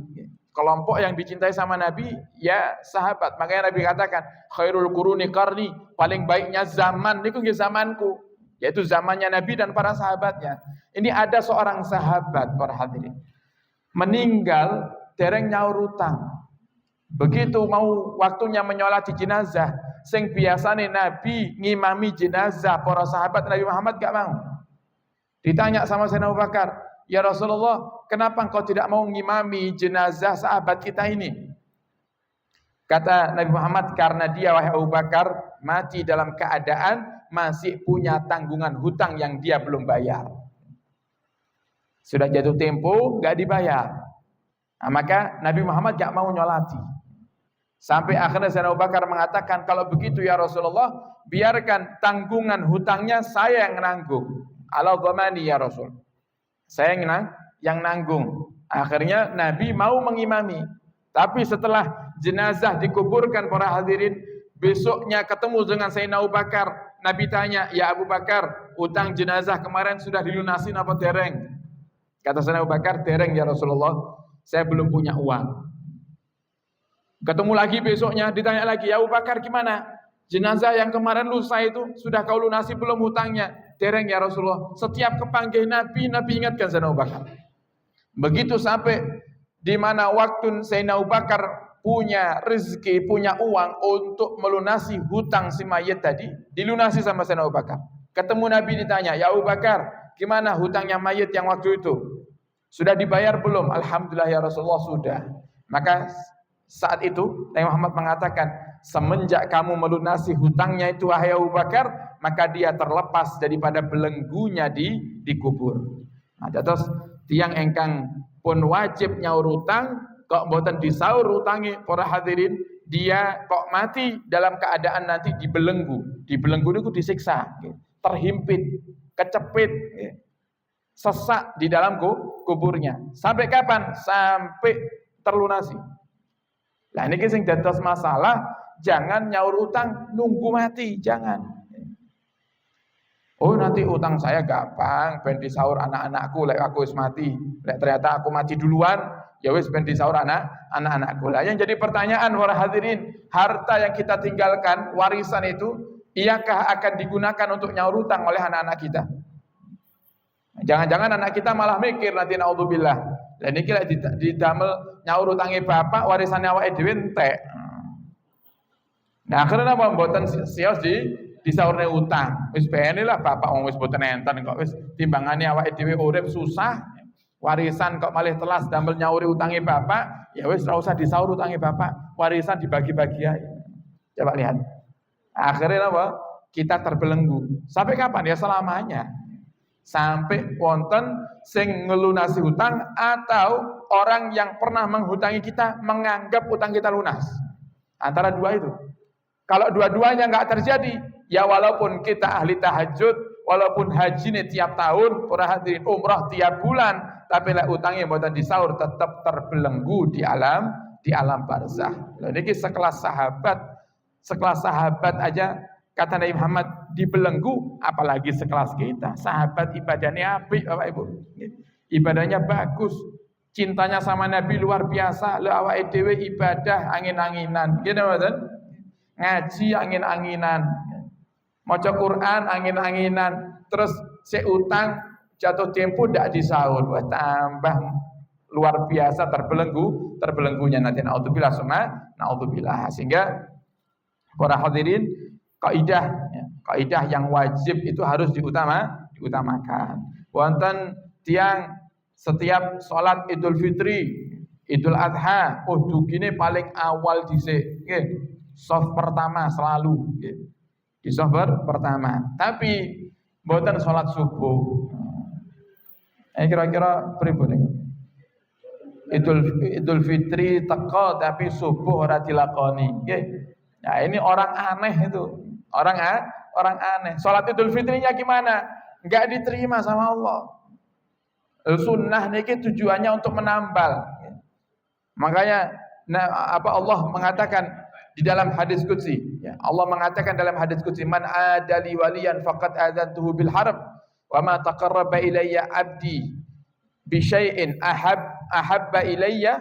kelompok yang dicintai sama Nabi ya sahabat. Makanya Nabi katakan khairul quruni qarni, paling baiknya zaman niku nggih zamanku, yaitu zamannya Nabi dan para sahabatnya. Ini ada seorang sahabat para hadirin meninggal dereng nyaur utang. Begitu mau waktunya menyolati jenazah, sing biasane Nabi ngimami jenazah para sahabat, Nabi Muhammad gak mau. Ditanya sama Sayyidina Abu Bakar, "Ya Rasulullah, kenapa engkau tidak mau ngimami jenazah sahabat kita ini?" Kata Nabi Muhammad, "Karena dia wahai Abu Bakar mati dalam keadaan masih punya tanggungan hutang yang dia belum bayar. Sudah jatuh tempo gak dibayar." Nah, maka Nabi Muhammad gak mau nyolati. Sampai akhirnya Sayyidina Abu Bakar mengatakan, "Kalau begitu ya Rasulullah, biarkan tanggungan hutangnya saya yang nanggung. Ala dhamani ya Rasul. Saya yang nanggung." Akhirnya Nabi mau mengimami. Tapi setelah jenazah dikuburkan para hadirin, besoknya ketemu dengan Sayyidina Abu Bakar. Nabi tanya, "Ya Abu Bakar, utang jenazah kemarin sudah dilunasi apa dereng?" Kata Sayyidina Abu Bakar, "Dereng ya Rasulullah, saya belum punya uang." Ketemu lagi besoknya, ditanya lagi, "Ya Abu Bakar, gimana? Jenazah yang kemarin lusa itu sudah kau lunasi belum hutangnya?" "Dereng ya Rasulullah." Setiap kepanggil Nabi, Nabi ingatkan Sayyidina Abu Bakar. Begitu sampai di mana waktu Sayyidina Abu Bakar punya rezeki, punya uang untuk melunasi hutang si mayit tadi, dilunasi sama Sayyidina Abu Bakar. Ketemu Nabi ditanya, "Ya Abu Bakar, gimana hutangnya mayit yang waktu itu? Sudah dibayar belum?" "Alhamdulillah ya Rasulullah sudah." Maka saat itu Nabi Muhammad mengatakan, semenjak kamu melunasi hutangnya itu wahai Abu Bakar, maka dia terlepas daripada belenggunya dikubur. Nah, terus tiang engkang pun wajib nyaur utang, kok mboten disaur utangi para hadirin, dia kok mati dalam keadaan nanti dibelenggu. Dibelenggu itu disiksa, terhimpit, kecepit, sesak di dalam kuburnya. Sampai kapan? Sampai terlunasi. Nah ini sing dados masalah, jangan nyaur utang nunggu mati, jangan. "Oh nanti utang saya gampang, ben disaur anak-anakku lek aku wis mati. Lek ternyata aku mati duluan, ya wis ben disaur anak-anakku." Lah yang jadi pertanyaan para hadirin, harta yang kita tinggalkan, warisan itu, iyakah akan digunakan untuk nyaur utang oleh anak-anak kita? Jangan-jangan anak kita malah mikir nanti naudzubillah. Lah niki lek didamel nyaur utange bapak, warisannya awake dhewe entek. Nah, akhirnya apa mboten sios disaurne utang. Wis bene lah bapak wong wis mboten enten kok, wis timbangane awake dhewe urip susah. Warisan kok malih telas damel nyauri utange bapak, ya wis ora usah disaur utange bapak. Warisan dibagi-bagi ae. Coba lihat. Akhirnya apa? Kita terbelenggu. Sampai kapan? Ya selamanya. Sampai wonten sing ngelunasi hutang atau orang yang pernah menghutangi kita menganggap hutang kita lunas. Antara dua itu. Kalau dua-duanya enggak terjadi, ya walaupun kita ahli tahajud, walaupun haji nih tiap tahun, para hadirin umrah tiap bulan, tapi lek utangnya mboten disaur tetap terbelenggu di alam barzah. Lha niki sekelas sahabat aja kata Nabi Muhammad dibelenggu, apalagi sekelas kita. Sahabat ibadahnya apik Bapak Ibu. Ibadahnya bagus. Cintanya sama Nabi luar biasa. Lha awake dhewe ibadah angin-anginan. Ngene mboten? Ngaji angin-anginan. Maca Quran angin-anginan. Terus sik utang jatuh tempo ndak disaur. Wah, tambah luar biasa terbelenggunya nanti naudzubillah summa naudzubillah. Sehingga para hadirin kaidah yang wajib itu harus diutamakan. Wonten tiang setiap sholat Idul Fitri, Idul Adha, dugine paling awal dhisik, nggih. Soft pertama selalu, nggih. Di soft pertama. Tapi mboten sholat subuh. Kira-kira pripun niku? Idul Fitri teko tapi subuh ora dilakoni, nggih. Nah, ini orang aneh itu. Orang aneh. Salat Idul Fitrinya gimana? Enggak diterima sama Allah. Sunnah niki tujuannya untuk menambal. Makanya Allah mengatakan di dalam hadis qudsi, ya, Allah mengatakan dalam hadis qudsi, "Man adali waliyan faqad adantuhu bil harb wa ma taqarraba ilayya 'abdi bi syai'in ahabba ilayya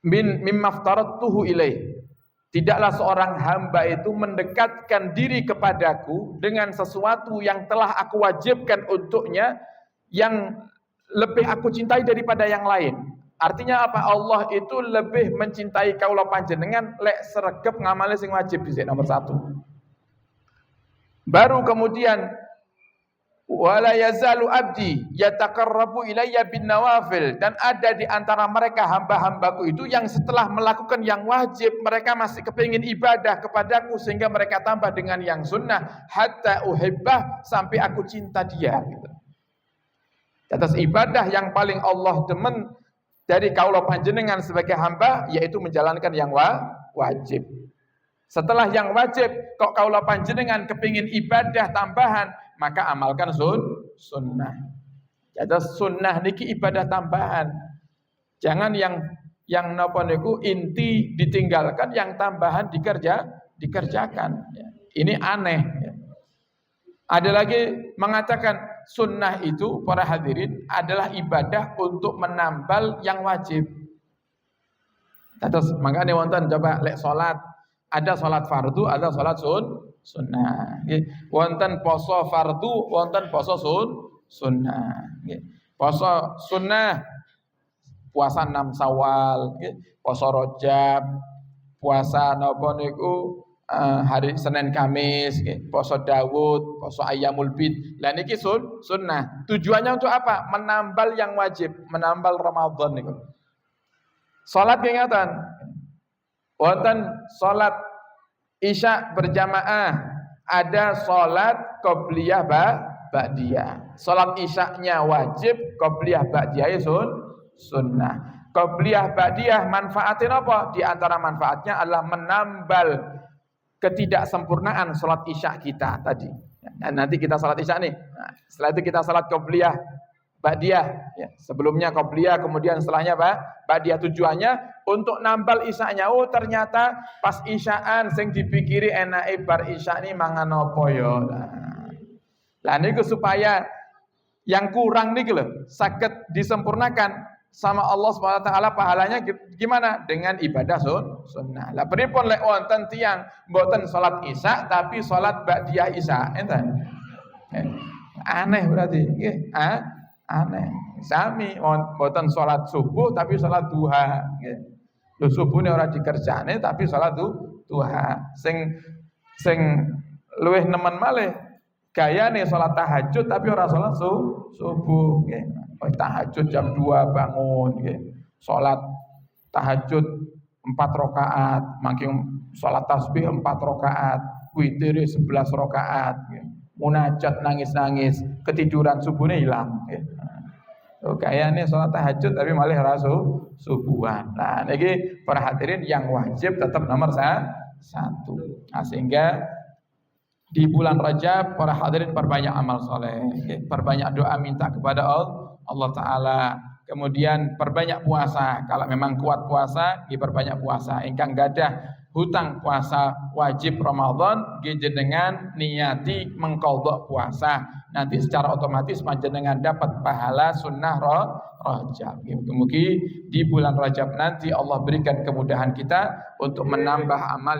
mimma aftaradtuhu ilaih. Tidaklah seorang hamba itu mendekatkan diri kepadaku dengan sesuatu yang telah aku wajibkan untuknya, yang lebih aku cintai daripada yang lain. Artinya apa? Allah itu lebih mencintai kaula panjenengan lek sregep ngamale sing wajib dhisik nomor 1. Baru kemudian wala yazalu abdi yataqarrabu ilayya bin nawafil, dan ada di antara mereka hamba-hambaku itu yang setelah melakukan yang wajib mereka masih kepingin ibadah kepadaku sehingga mereka tambah dengan yang sunnah, hatta uhibbah, sampai aku cinta dia gitu. Atas ibadah yang paling Allah demen dari kaula panjenengan sebagai hamba yaitu menjalankan yang wajib. Setelah yang wajib kok kaula panjenengan kepingin ibadah tambahan, maka amalkan sunnah. Jadi sunnah niki ibadah tambahan. Jangan yang napa niku inti ditinggalkan, yang tambahan dikerjakan. Ini aneh. Ada lagi mengatakan sunnah itu para hadirin adalah ibadah untuk menambal yang wajib. Terus makanya wonten coba lek salat, ada salat fardu, ada salat sunnah. Wonten poso fardu, wonten poso sunnah. Poso sunnah puasa 6 Syawal, poso Rajab, puasa napa niku hari Senin Kamis, poso Daud, poso Ayyamul Bid. Lah niki sunnah. Tujuannya untuk apa? Menambal yang wajib, menambal Ramadan niku. Salat ingatan. Wonten salat Isya berjamaah, ada salat qobliyah ba'diyah. Salat Isya-nya wajib, qobliyah ba'diyah sunnah. Qobliyah ba'diyah manfaatnya apa? Di antara manfaatnya adalah menambal ketidaksempurnaan salat Isya kita tadi. Dan nanti kita salat Isya nih. Nah, setelah itu kita salat qobliyah ba'diyah. Ya, sebelumnya qobliyah, kemudian setelahnya ba'diyah. Tujuannya untuk nambal Isya'nya. Oh ternyata pas Isya'an sing dipikiri enake bar Isya' ini mangan apa ya. Lah niku supaya yang kurang niku lho saged disempurnakan sama Allah Subhanahu wa taala, pahalanya gimana? Dengan ibadah sunnah. Lah pripun lek wonten tiyang mboten salat Isya tapi salat ba'diyah Isya, enten. Aneh berarti nggih. Aneh. Sami mboten salat subuh tapi salat duha nggih. Lho subuhne ora dikerjane tapi salat duha. Sing luwih nemen malih gayane salat tahajud tapi ora salat subuh nggih. Tahajud jam 2 bangun nggih. Salat tahajud 4 rakaat, mangke salat tasbih 4 rakaat, witir 11 rakaat nggih. Munajat nangis-nangis, ketiduran subuhnya hilang nggih. Kayaknya sholat tahajud tapi malah rasul subuhan. Nah, ini para hadirin yang wajib tetap nomor 1. Nah, sehingga di bulan Rajab para hadirin perbanyak amal soleh, perbanyak doa minta kepada Allah Taala. Kemudian perbanyak puasa. Kalau memang kuat puasa, diperbanyak puasa. Ingkang gadah hutang puasa wajib Ramadan, jenengan niati mengqadha puasa. Nanti secara otomatis panjenengan dapat pahala sunnah Rajab. Mugi-mugi di bulan Rajab nanti Allah berikan kemudahan kita untuk menambah amal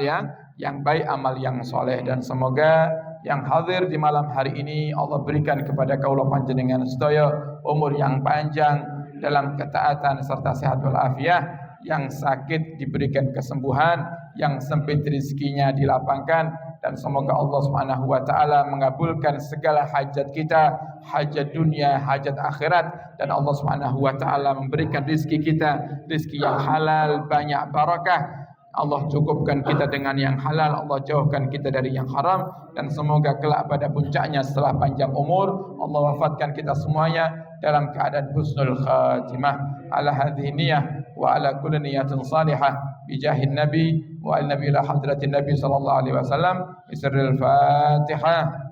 yang baik, amal yang soleh, dan semoga yang hadir di malam hari ini Allah berikan kepada kaula panjenengan sedaya umur yang panjang dalam ketaatan serta sehat walafiat, yang sakit diberikan kesembuhan, yang sempit rezekinya dilapangkan, dan semoga Allah Subhanahu wa taala mengabulkan segala hajat kita, hajat dunia, hajat akhirat, dan Allah Subhanahu wa taala memberikan rezeki kita rezeki yang halal, banyak barakah. Allah cukupkan kita dengan yang halal, Allah jauhkan kita dari yang haram, dan semoga kelak pada puncaknya setelah panjang umur Allah wafatkan kita semuanya dalam keadaan husnul khatimah. Ala hadhihi niyyah wa ala kulli niyatin salihah bijahin nabi wa al nabi ila hadratin nabi sallallahu alaihi wasallam bisirril Fatihah.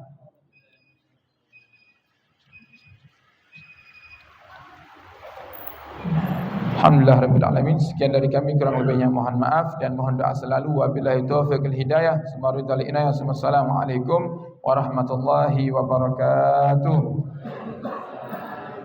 Alhamdulillah rabbil alamin. Sekian dari kami, kurang lebihnya mohon maaf dan mohon doa selalu. Wabillahi taufiq wal hidayah. Assalamualaikum warahmatullahi wabarakatuh.